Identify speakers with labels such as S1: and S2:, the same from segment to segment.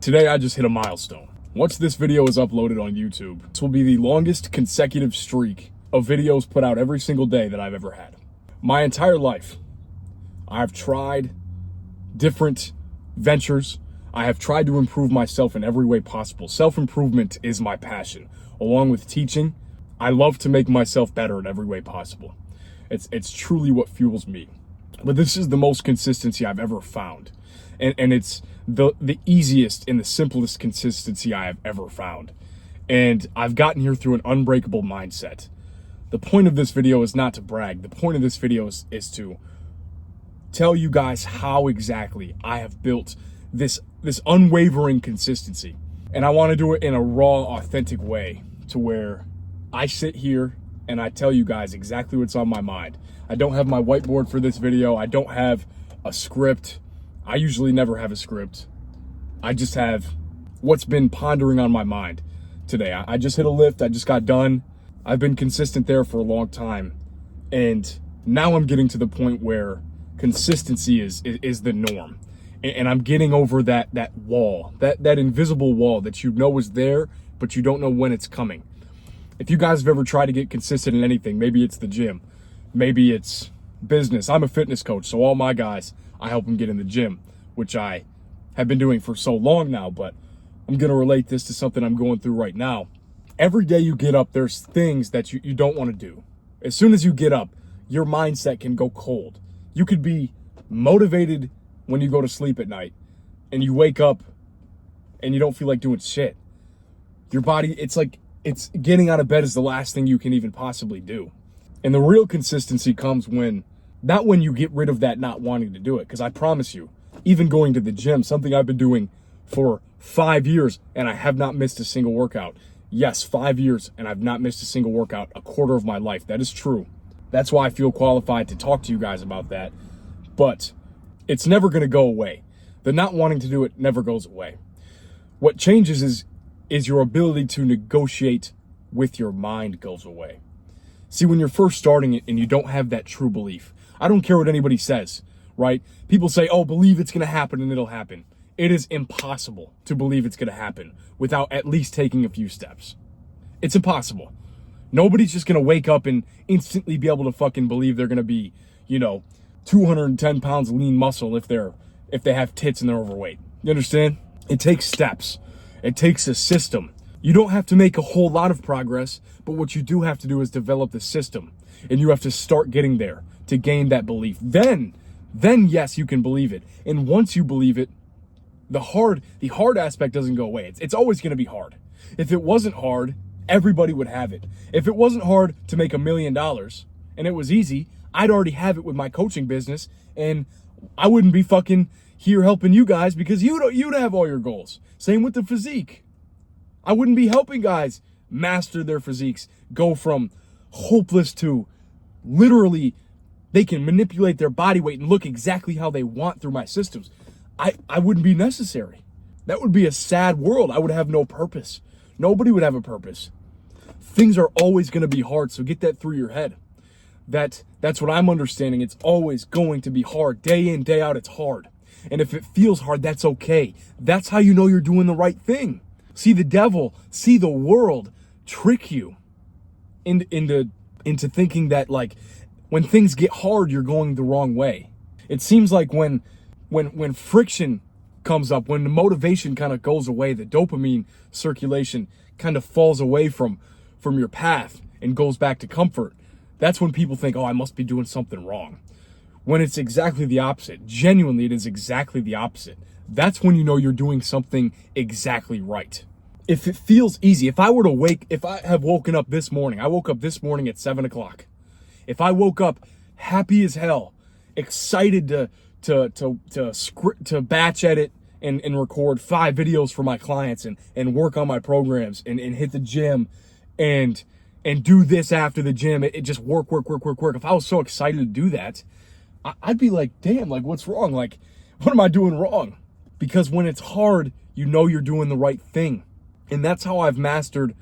S1: Today I just hit a milestone. Once this video is uploaded on YouTube, this will be the longest consecutive streak of videos put out every single day that I've ever had. My entire life, I've tried different ventures. I have tried to improve myself in every way possible. Self-improvement is my passion. Along with teaching, I love to make myself better in every way possible. It's truly what fuels me. But this is the most consistency I've ever found. And it's the easiest and the simplest consistency I have ever found. And I've gotten here through an unbreakable mindset. The point of this video is not to brag. The point of this video is to tell you guys how exactly I have built this unwavering consistency. And I want to do it in a raw, authentic way to where I sit here and I tell you guys exactly what's on my mind. I don't have my whiteboard for this video. I don't have a script. I usually never have a script. I just have what's been pondering on my mind today. I just hit a lift. I just got done. I've been consistent there for a long time. And now I'm getting to the point where consistency is the norm. And I'm getting over that wall, that invisible wall that you know is there, but you don't know when it's coming. If you guys have ever tried to get consistent in anything, maybe it's the gym, maybe it's business. I'm a fitness coach, so all my guys, I help them get in the gym, which I have been doing for so long now, but I'm going to relate this to something I'm going through right now. Every day you get up, there's things that you don't want to do. As soon as you get up, your mindset can go cold. You could be motivated when you go to sleep at night and you wake up and you don't feel like doing shit. Your body, it's getting out of bed is the last thing you can even possibly do. And the real consistency comes not when you get rid of that not wanting to do it. Because I promise you, even going to the gym, something I've been doing for 5 years and I have not missed a single workout. Yes, 5 years and I've not missed a single workout, a quarter of my life. That is true. That's why I feel qualified to talk to you guys about that. But it's never going to go away. The not wanting to do it never goes away. What changes is your ability to negotiate with your mind goes away. See, when you're first starting it and you don't have that true belief, I don't care what anybody says, right? People say, oh, believe it's going to happen and it'll happen. It is impossible to believe it's going to happen without at least taking a few steps. It's impossible. Nobody's just going to wake up and instantly be able to fucking believe they're going to be, 210 pounds lean muscle if they have tits and they're overweight. You understand? It takes steps. It takes a system. You don't have to make a whole lot of progress, but what you do have to do is develop the system. And you have to start getting there to gain that belief. Then yes, you can believe it. And once you believe it, the hard aspect doesn't go away. It's always going to be hard. If it wasn't hard, everybody would have it. If it wasn't hard to make $1 million and it was easy, I'd already have it with my coaching business and I wouldn't be fucking here helping you guys because you'd have all your goals. Same with the physique. I wouldn't be helping guys master their physiques, go from hopeless to literally they can manipulate their body weight and look exactly how they want through my systems. I wouldn't be necessary. That would be a sad world. I would have no purpose. Nobody would have a purpose. Things are always going to be hard, so get that through your head. That's what I'm understanding. It's always going to be hard. Day in, day out, it's hard. And if it feels hard, that's okay. That's how you know you're doing the right thing. See the devil, see the world trick you into thinking that like when things get hard, you're going the wrong way. It seems like when friction comes up, when the motivation kind of goes away, the dopamine circulation kind of falls away from your path and goes back to comfort. That's when people think, oh, I must be doing something wrong. When it's exactly the opposite. Genuinely, it is exactly the opposite. That's when you know you're doing something exactly right. If it feels easy, if I have woken up this morning, I woke up this morning at 7 o'clock. If I woke up happy as hell, excited to batch edit and record 5 videos for my clients and work on my programs and hit the gym and do this after the gym, it just work. If I was so excited to do that, I'd be like, damn, like what's wrong? Like, what am I doing wrong? Because when it's hard, you know you're doing the right thing. And that's how I've mastered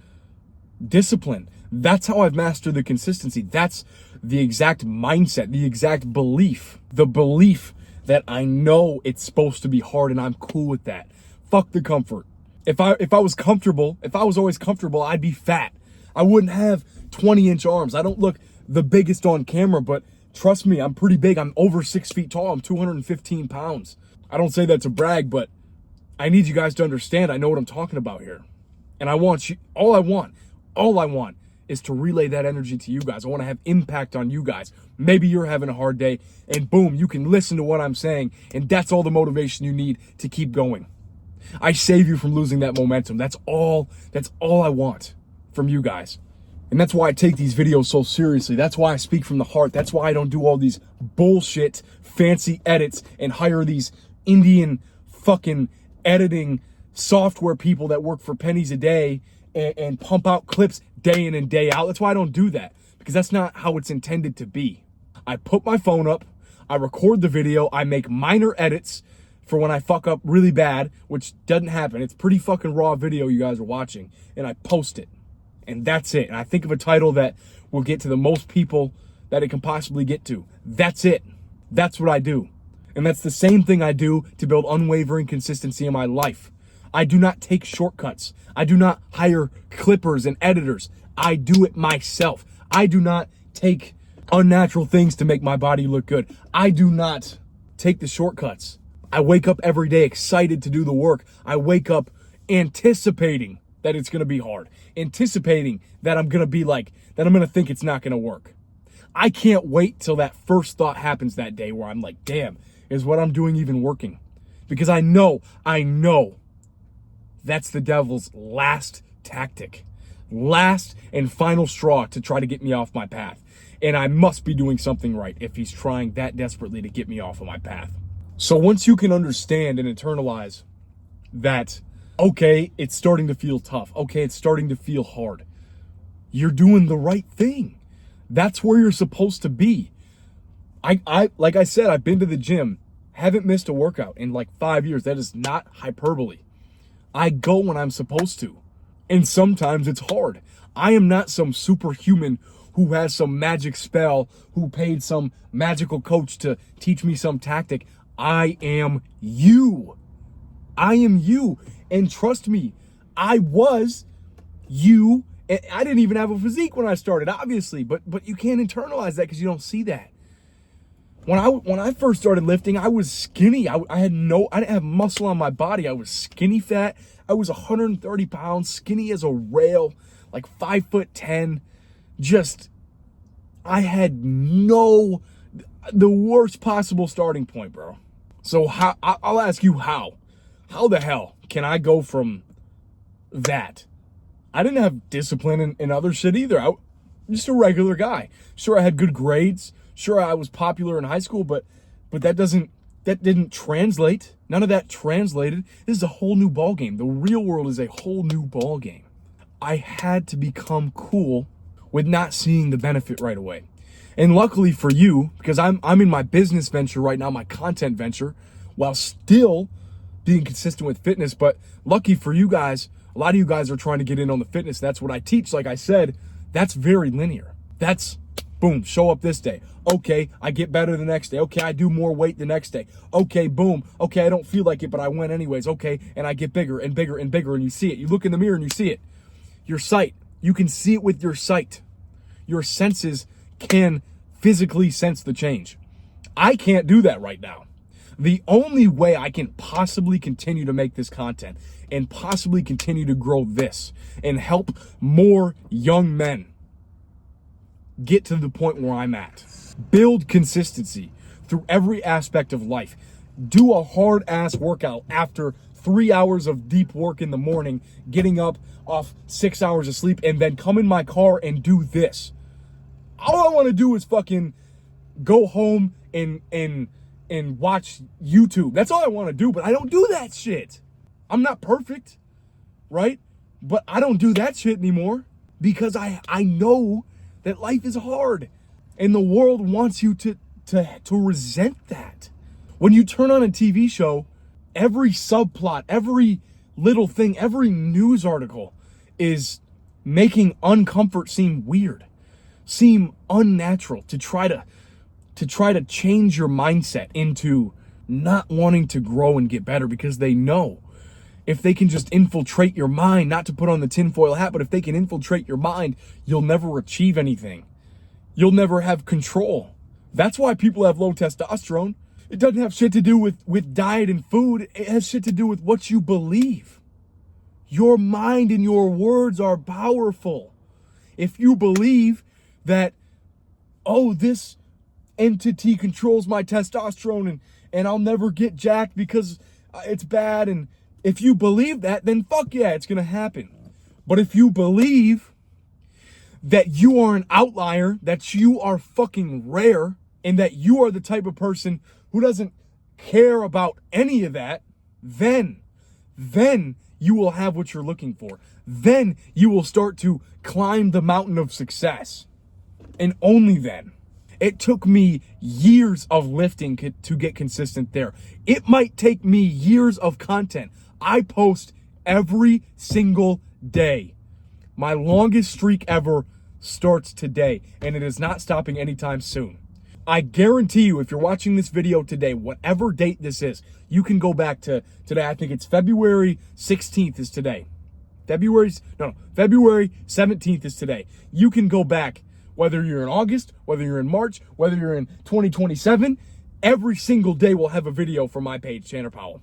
S1: discipline. That's how I've mastered the consistency. That's the exact mindset, the exact belief, the belief that I know it's supposed to be hard and I'm cool with that. Fuck the comfort. If I was comfortable, if I was always comfortable, I'd be fat. I wouldn't have 20-inch arms. I don't look the biggest on camera, but trust me, I'm pretty big. I'm over 6 feet tall. I'm 215 pounds. I don't say that to brag, but I need you guys to understand I know what I'm talking about here. And I want you, all I want is to relay that energy to you guys. I want to have impact on you guys. Maybe you're having a hard day and boom, you can listen to what I'm saying, and that's all the motivation you need to keep going. I save you from losing that momentum. That's all I want from you guys. And that's why I take these videos so seriously. That's why I speak from the heart. That's why I don't do all these bullshit fancy edits and hire these Indian fucking editing software people that work for pennies a day and pump out clips day in and day out. That's why I don't do that, because that's not how it's intended to be. I put my phone up, I record the video, I make minor edits for when I fuck up really bad, which doesn't happen. It's pretty fucking raw video you guys are watching, and I post it. And that's it. And I think of a title that will get to the most people that it can possibly get to. That's it. That's what I do. And that's the same thing I do to build unwavering consistency in my life. I do not take shortcuts. I do not hire clippers and editors. I do it myself. I do not take unnatural things to make my body look good. I do not take the shortcuts. I wake up every day excited to do the work. I wake up anticipating that it's going to be hard, anticipating that I'm going to be like, that I'm going to think it's not going to work. I can't wait till that first thought happens that day where I'm like, damn, is what I'm doing even working? Because I know that's the devil's last tactic, last and final straw to try to get me off my path. And I must be doing something right if he's trying that desperately to get me off of my path. So once you can understand and internalize that, okay, it's starting to feel tough. Okay, it's starting to feel hard. You're doing the right thing. That's where you're supposed to be. I like I said, I've been to the gym, haven't missed a workout in like 5 years. That is not hyperbole. I go when I'm supposed to. And sometimes it's hard. I am not some superhuman who has some magic spell, who paid some magical coach to teach me some tactic. I am you. I am you. And trust me, I was you. And I didn't even have a physique when I started, obviously, but you can't internalize that because you don't see that. When I first started lifting, I was skinny. I didn't have muscle on my body. I was skinny fat. I was 130 pounds, skinny as a rail, like 5'10". I had the worst possible starting point, bro. So I'll ask you how the hell can I go from that? I didn't have discipline in other shit either. I'm just a regular guy. Sure, I had good grades. Sure, I was popular in high school, but that didn't translate. None of that translated. This is a whole new ballgame. The real world is a whole new ballgame. I had to become cool with not seeing the benefit right away. And luckily for you, because I'm in my business venture right now, my content venture, while still being consistent with fitness. But lucky for you guys, a lot of you guys are trying to get in on the fitness. That's what I teach. Like I said, that's very linear. That's boom, show up this day. Okay, I get better the next day. Okay, I do more weight the next day. Okay, boom. Okay, I don't feel like it, but I went anyways. Okay, and I get bigger and bigger and bigger, and you see it. You look in the mirror and you see it. Your sight, you can see it with your sight. Your senses can physically sense the change. I can't do that right now. The only way I can possibly continue to make this content and possibly continue to grow this and help more young men get to the point where I'm at. Build consistency through every aspect of life. Do a hard ass workout after 3 hours of deep work in the morning, getting up off 6 hours of sleep, and then come in my car and do this. All I want to do is fucking go home and watch YouTube. That's all I want to do, but I don't do that shit. I'm not perfect, right? But I don't do that shit anymore because I know that life is hard and the world wants you to resent that. When you turn on a TV show, every subplot, every little thing, every news article is making uncomfort seem weird, seem unnatural, to try to change your mindset into not wanting to grow and get better, because they know if they can just infiltrate your mind, not to put on the tinfoil hat, but if they can infiltrate your mind, you'll never achieve anything. You'll never have control. That's why people have low testosterone. It doesn't have shit to do with diet and food. It has shit to do with what you believe. Your mind and your words are powerful. If you believe that, oh, this entity controls my testosterone and I'll never get jacked because it's bad, and if you believe that, then fuck yeah, it's gonna happen. But if you believe that you are an outlier, that you are fucking rare, and that you are the type of person who doesn't care about any of that, then you will have what you're looking for. Then you will start to climb the mountain of success. And only then. It took me years of lifting to get consistent there. It might take me years of content. I post every single day. My longest streak ever starts today, and it is not stopping anytime soon. I guarantee you, if you're watching this video today, whatever date this is, you can go back to today. I think it's February 16th is today. February 17th is today. You can go back, whether you're in August, whether you're in March, whether you're in 2027, every single day will have a video from my page, Tanner Powell.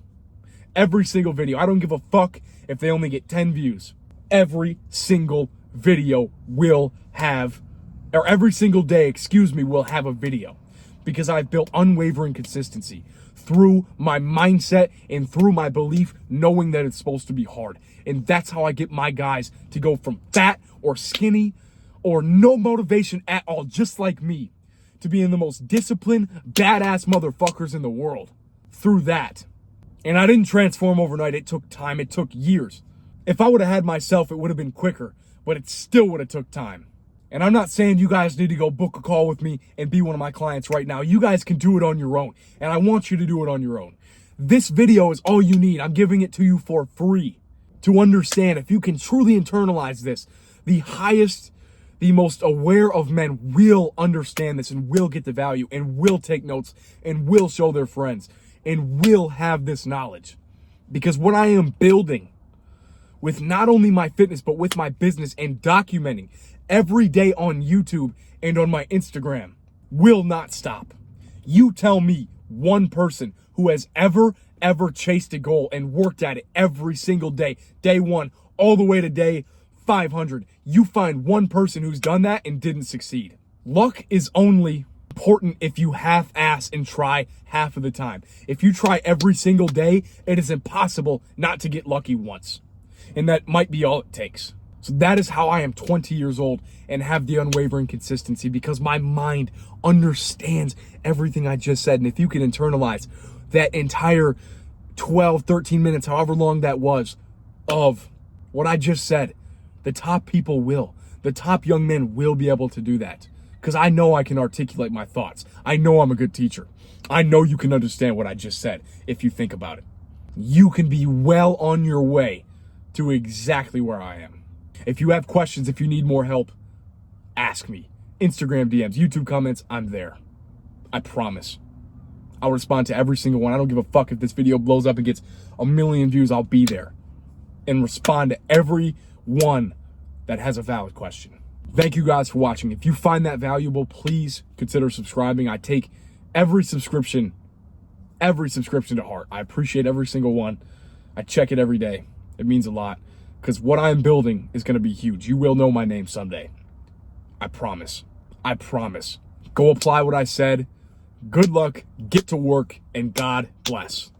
S1: Every single video. I don't give a fuck if they only get 10 views. Every single video will have, or every single day, will have a video, because I've built unwavering consistency through my mindset and through my belief, knowing that it's supposed to be hard. And that's how I get my guys to go from fat or skinny or no motivation at all, just like me, to being the most disciplined, badass motherfuckers in the world through that. And I didn't transform overnight. It took time. It took years. If I would have had myself, it would have been quicker, but it still would have took time. And I'm not saying you guys need to go book a call with me and be one of my clients right now. You guys can do it on your own, and I want you to do it on your own. This video is all you need. I'm giving it to you for free to understand. If you can truly internalize this, the highest, the most aware of men will understand this and will get the value and will take notes and will show their friends and will have this knowledge. Because what I am building with not only my fitness, but with my business and documenting every day on YouTube and on my Instagram will not stop. You tell me one person who has ever chased a goal and worked at it every single day, day one, all the way to day 500. You find one person who's done that and didn't succeed. Luck is only important if you half-ass and try half of the time. If you try every single day, it is impossible not to get lucky once. And that might be all it takes. So that is how I am 20 years old and have the unwavering consistency, because my mind understands everything I just said. And if you can internalize that entire 12, 13 minutes, however long that was, of what I just said, the top people will. The top young men will be able to do that. Because I know I can articulate my thoughts. I know I'm a good teacher. I know you can understand what I just said if you think about it. You can be well on your way to exactly where I am. If you have questions, if you need more help, ask me. Instagram DMs, YouTube comments, I'm there. I promise. I'll respond to every single one. I don't give a fuck if this video blows up and gets 1 million views. I'll be there and respond to every one that has a valid question. Thank you guys for watching. If you find that valuable, please consider subscribing. I take every subscription to heart. I appreciate every single one. I check it every day. It means a lot, because what I'm building is going to be huge. You will know my name someday. I promise. I promise. Go apply what I said. Good luck, get to work, and God bless.